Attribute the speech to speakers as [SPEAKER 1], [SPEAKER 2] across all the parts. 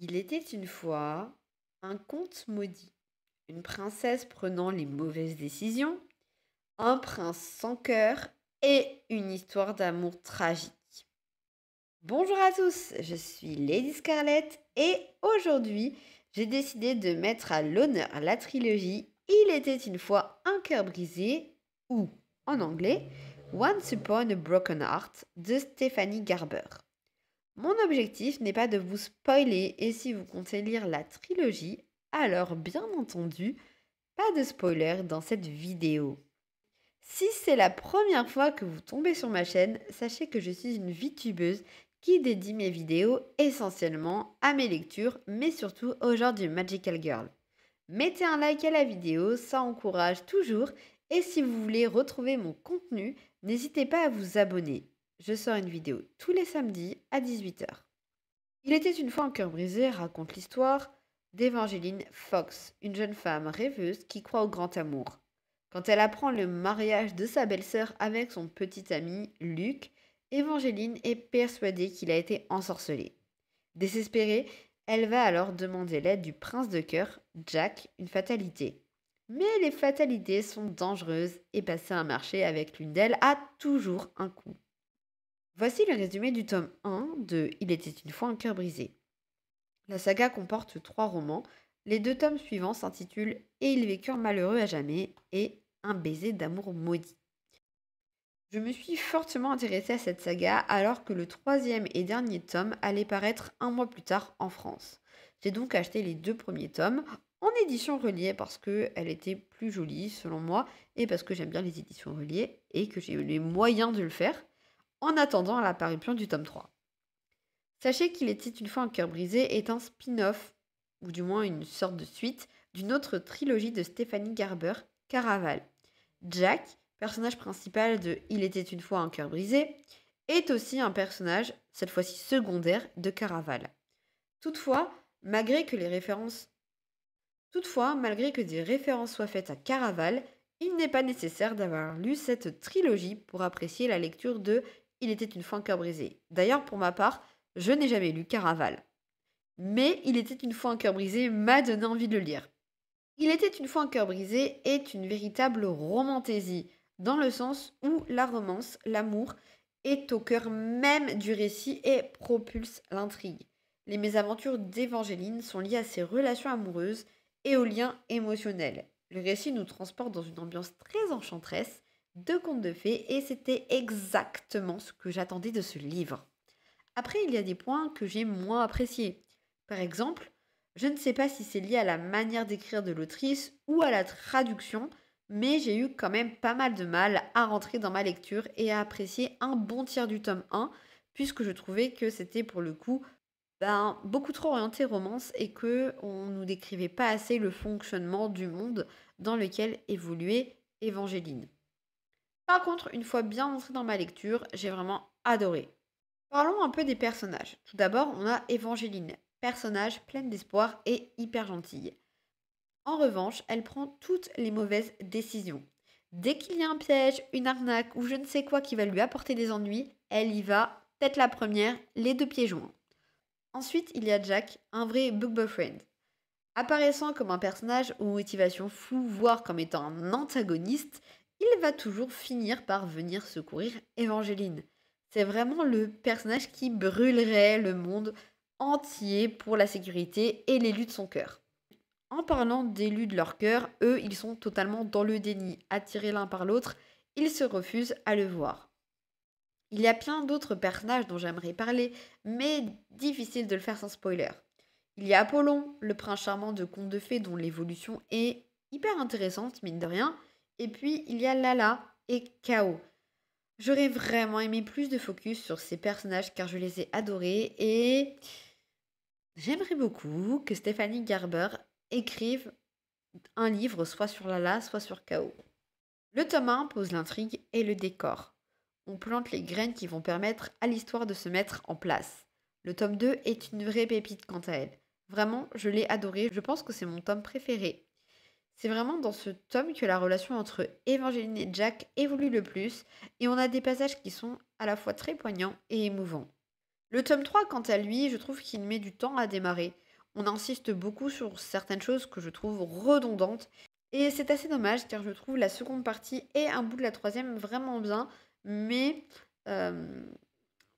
[SPEAKER 1] Il était une fois un conte maudit, une princesse prenant les mauvaises décisions, un prince sans cœur et une histoire d'amour tragique. Bonjour à tous, je suis Lady Scarlett et aujourd'hui j'ai décidé de mettre à l'honneur la trilogie Il était une fois un cœur brisé ou, en anglais, Once Upon a Broken Heart de Stephanie Garber. Mon objectif n'est pas de vous spoiler et si vous comptez lire la trilogie, alors bien entendu, pas de spoiler dans cette vidéo. Si c'est la première fois que vous tombez sur ma chaîne, sachez que je suis une VTubeuse qui dédie mes vidéos essentiellement à mes lectures, mais surtout au genre du Magical Girl. Mettez un like à la vidéo, ça encourage toujours, et si vous voulez retrouver mon contenu, n'hésitez pas à vous abonner. Je sors une vidéo tous les samedis à 18h. Il était une fois un cœur brisé raconte l'histoire d'Evangeline Fox, une jeune femme rêveuse qui croit au grand amour. Quand elle apprend le mariage de sa belle-sœur avec son petit ami Luc, Evangeline est persuadée qu'il a été ensorcelé. Désespérée, elle va alors demander l'aide du prince de cœur, Jack, une fatalité. Mais les fatalités sont dangereuses et passer un marché avec l'une d'elles a toujours un coût. Voici le résumé du tome 1 de Il était une fois un cœur brisé. La saga comporte 3 romans. Les 2 tomes suivants s'intitulent Et ils vécurent malheureux à jamais et Un baiser d'amour maudit. Je me suis fortement intéressée à cette saga alors que le 3e et dernier tome allait paraître un mois plus tard en France. J'ai donc acheté les 2 premiers tomes en édition reliée parce qu'elle était plus jolie selon moi et parce que j'aime bien les éditions reliées et que j'ai eu les moyens de le faire en attendant l'apparition du tome 3. Sachez qu'il était une fois un cœur brisé est un spin-off, ou du moins une sorte de suite, d'une autre trilogie de Stephanie Garber, Caraval. Jack, personnage principal de Il était une fois un cœur brisé, est aussi un personnage, cette fois-ci secondaire, de Caraval. Toutefois, malgré que des références soient faites à Caraval, il n'est pas nécessaire d'avoir lu cette trilogie pour apprécier la lecture de Il était une fois un cœur brisé. D'ailleurs, pour ma part, je n'ai jamais lu Caraval. Mais Il était une fois un cœur brisé m'a donné envie de le lire. Il était une fois un cœur brisé est une véritable romantaisie, dans le sens où la romance, l'amour, est au cœur même du récit et propulse l'intrigue. Les mésaventures d'Évangeline sont liées à ses relations amoureuses et aux liens émotionnels. Le récit nous transporte dans une ambiance très enchanteresse, de contes de fées, et c'était exactement ce que j'attendais de ce livre. Après, il y a des points que j'ai moins appréciés. Par exemple, je ne sais pas si c'est lié à la manière d'écrire de l'autrice ou à la traduction, mais j'ai eu quand même pas mal de mal à rentrer dans ma lecture et à apprécier un bon tiers du tome 1, puisque je trouvais que c'était pour le coup beaucoup trop orienté romance et que on nous décrivait pas assez le fonctionnement du monde dans lequel évoluait Évangeline. Par contre, une fois bien entrée dans ma lecture, j'ai vraiment adoré. Parlons un peu des personnages. Tout d'abord, on a Évangeline, personnage pleine d'espoir et hyper gentille. En revanche, elle prend toutes les mauvaises décisions. Dès qu'il y a un piège, une arnaque ou je ne sais quoi qui va lui apporter des ennuis, elle y va, tête la première, les 2 pieds joints. Ensuite, il y a Jack, un vrai book boyfriend. Apparaissant comme un personnage aux motivations floues, voire comme étant un antagoniste, il va toujours finir par venir secourir Évangeline. C'est vraiment le personnage qui brûlerait le monde entier pour la sécurité et l'élu de son cœur. En parlant d'élus de leur cœur, eux, ils sont totalement dans le déni. Attirés l'un par l'autre, ils se refusent à le voir. Il y a plein d'autres personnages dont j'aimerais parler, mais difficile de le faire sans spoiler. Il y a Apollon, le prince charmant de contes de fées dont l'évolution est hyper intéressante, mine de rien. Et puis il y a Lala et Kao. J'aurais vraiment aimé plus de focus sur ces personnages car je les ai adorés et j'aimerais beaucoup que Stephanie Garber écrive un livre soit sur Lala, soit sur Kao. Le tome 1 pose l'intrigue et le décor. On plante les graines qui vont permettre à l'histoire de se mettre en place. Le tome 2 est une vraie pépite quant à elle. Vraiment, je l'ai adoré, je pense que c'est mon tome préféré. C'est vraiment dans ce tome que la relation entre Evangeline et Jack évolue le plus, et on a des passages qui sont à la fois très poignants et émouvants. Le tome 3, quant à lui, je trouve qu'il met du temps à démarrer. On insiste beaucoup sur certaines choses que je trouve redondantes. Et c'est assez dommage car je trouve la seconde partie et un bout de la troisième vraiment bien. Mais euh,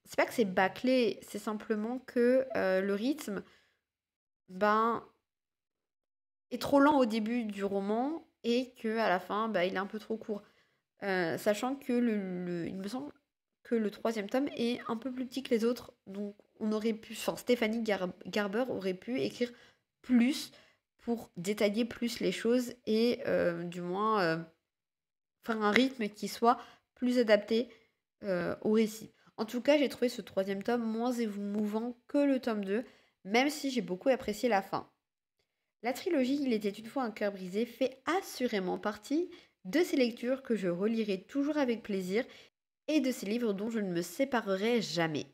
[SPEAKER 1] c'est pas que c'est bâclé, c'est simplement que le rythme ben, est trop lent au début du roman et que à la fin, il est un peu trop court. Sachant que il me semble que le troisième tome est un peu plus petit que les autres, donc on aurait pu, enfin Stéphanie Garber aurait pu écrire plus pour détailler plus les choses et du moins faire un rythme qui soit plus adapté au récit. En tout cas, j'ai trouvé ce troisième tome moins émouvant que le tome 2, même si j'ai beaucoup apprécié la fin. La trilogie Il était une fois un cœur brisé fait assurément partie de ces lectures que je relirai toujours avec plaisir et de ces livres dont je ne me séparerai jamais.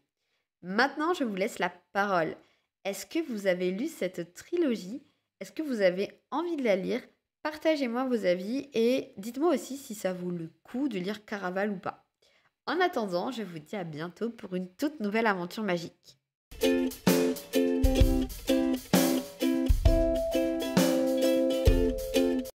[SPEAKER 1] Maintenant, je vous laisse la parole. Est-ce que vous avez lu cette trilogie? Est-ce que vous avez envie de la lire? Partagez-moi vos avis et dites-moi aussi si ça vaut le coup de lire Caraval ou pas. En attendant, je vous dis à bientôt pour une toute nouvelle aventure magique.